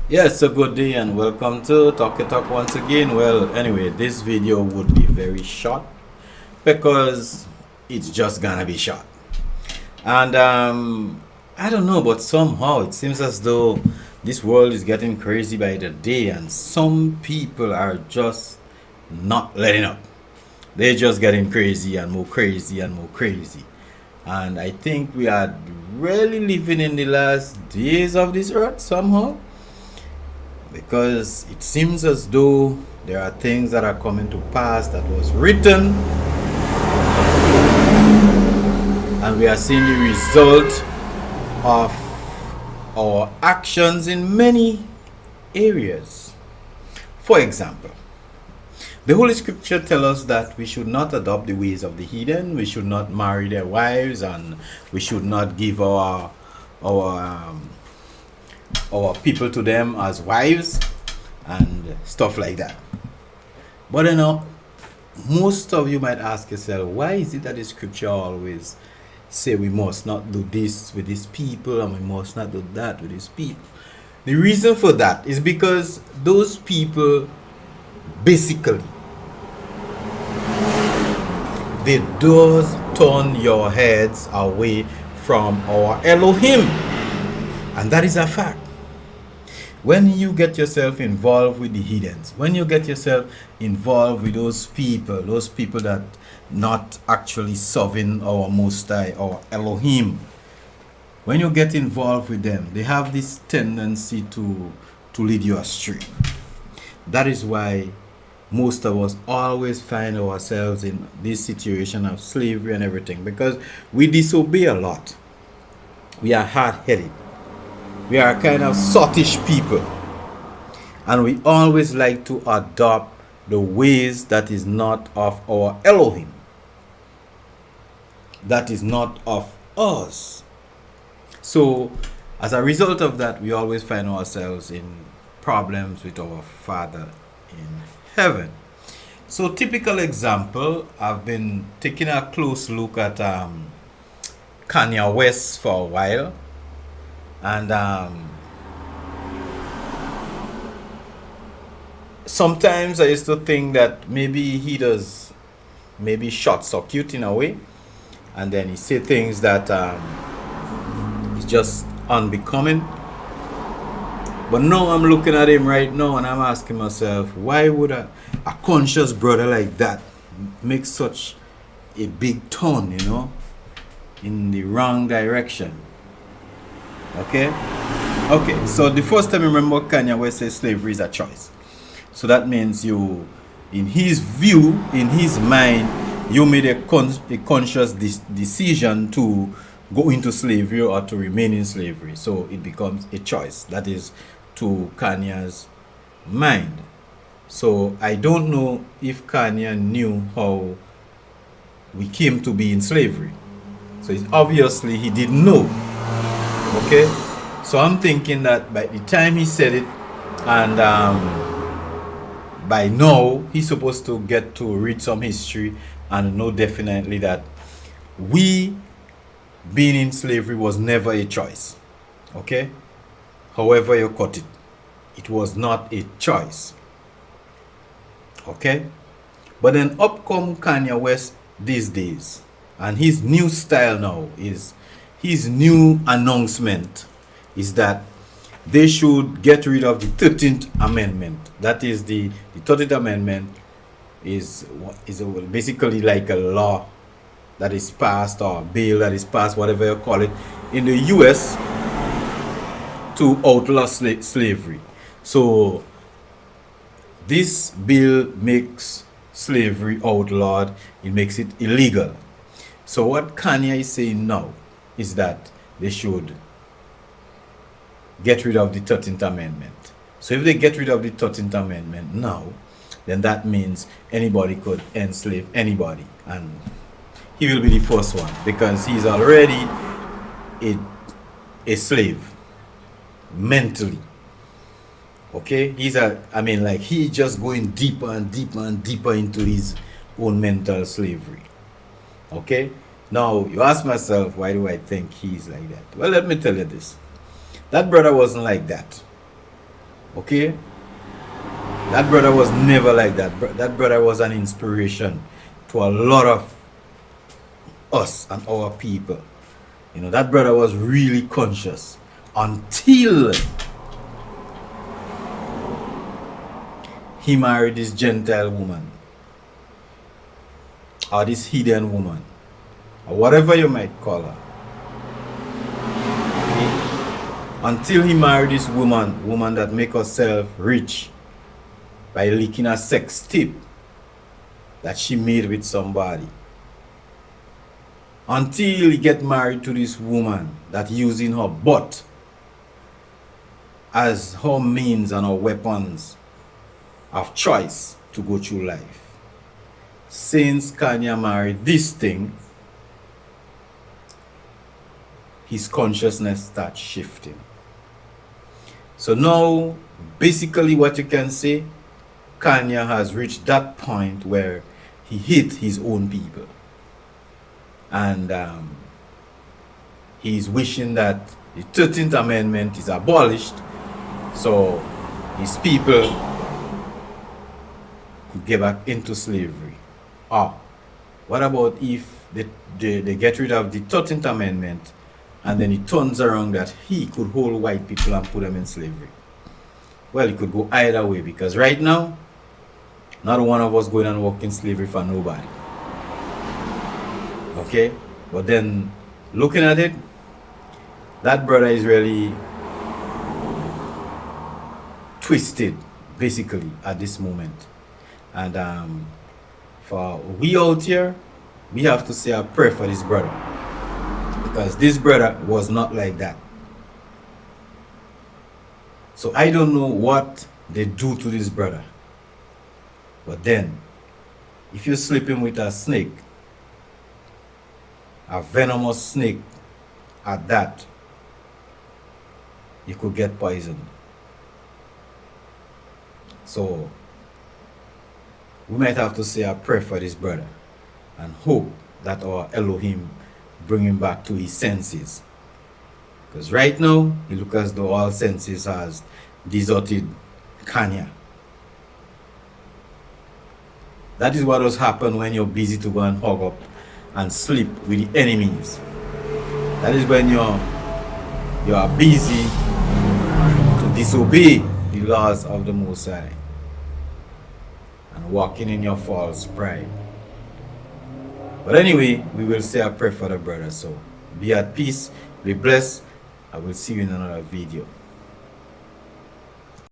Yes, a good day and welcome to Talk It Talk once again. Well, anyway, this video would be very short because it's just gonna be short. And I don't know, but somehow it seems as though this world is getting crazy by the day, and some people are just not letting up. They're just getting crazy and more crazy and more crazy. And I think we are really living in the last days of this earth somehow, because it seems as though there are things that are coming to pass that was written, and we are seeing the result of our actions in many areas. For example, the Holy Scripture tells us that we should not adopt the ways of the heathen, we should not marry their wives, and we should not give our our people to them as wives and stuff like that. But most of you might ask yourself, why is it that the scripture always say we must not do this with these people and we must not do that with these people? The reason for that is because those people basically, they does turn your heads away from our Elohim, and that is a fact. When you get yourself involved with the heathens, when you get yourself involved with those people that not actually serving our Most High, our Elohim, when you get involved with them, they have this tendency to lead you astray. That is why most of us always find ourselves in this situation of slavery and everything, because we disobey a lot. We are hard-headed. We are kind of sottish people, and we always like to adopt the ways that is not of our Elohim, that is not of us. So as a result of that, we always find ourselves in problems with our Father in heaven. So typical example, I've been taking a close look at Kanye West for a while, and sometimes I used to think that maybe he does maybe short circuit in a way, and then he say things that is just unbecoming. But now I'm looking at him right now and I'm asking myself, why would a conscious brother like that make such a big turn, in the wrong direction? Okay, so the first time, remember, Kanye West says slavery is a choice. So that means you, in his view, in his mind, you made a conscious decision to go into slavery or to remain in slavery. So it becomes a choice. That is to Kanye's mind. So I don't know if Kanye knew how we came to be in slavery. So it's obviously he didn't know. Okay, so I'm thinking that by the time he said it, and by now he's supposed to get to read some history and know definitely that we being in slavery was never a choice. Okay, however you cut it, it was not a choice. Okay, but then up come Kanye West these days, and his new style now is, his new announcement is that they should get rid of the 13th Amendment. That is the 13th Amendment is basically like a law that is passed, or a bill that is passed, whatever you call it, in the US to outlaw slavery. So this bill makes slavery outlawed, it makes it illegal. So what Kanye is saying now is that they should get rid of the 13th Amendment. So if they get rid of the 13th Amendment now, then that means anybody could enslave anybody, and he will be the first one, because he's already a slave mentally. Okay, he's just going deeper and deeper and deeper into his own mental slavery. Okay, now you ask myself, why do I think he's like that? Well, let me tell you this. That brother wasn't like that. Okay? That brother was never like that. That brother was an inspiration to a lot of us and our people. You know, that brother was really conscious until he married this Gentile woman, or this hidden woman, or whatever you might call her. Okay? Until he married this woman that make herself rich by leaking a sex tip that she made with somebody. Until he get married to this woman that using her butt as her means and her weapons of choice to go through life. Since Kanye married this thing, his consciousness starts shifting. So now, basically what you can say, Kanye has reached that point where he hit his own people. And he's wishing that the 13th Amendment is abolished so his people could get back into slavery. Or what about if they get rid of the 13th Amendment and then it turns around that he could hold white people and put them in slavery? Well, it could go either way, because right now, not one of us going and work in slavery for nobody. Okay? But then, looking at it, that brother is really twisted, basically, at this moment. And for we out here, we have to say a prayer for this brother, because this brother was not like that. So I don't know what they do to this brother, but then if you're sleeping with a snake, a venomous snake at that, you could get poisoned. So we might have to say a prayer for this brother and hope that our Elohim bring him back to his senses. Because right now, he looks as though all senses has deserted Kanye. That is what does happen when you're busy to go and hug up and sleep with the enemies. That is when you are busy to disobey the laws of the Most High and walking in your false pride. But anyway, we will say a prayer for the brother. So be at peace, be blessed. I will see you in another video.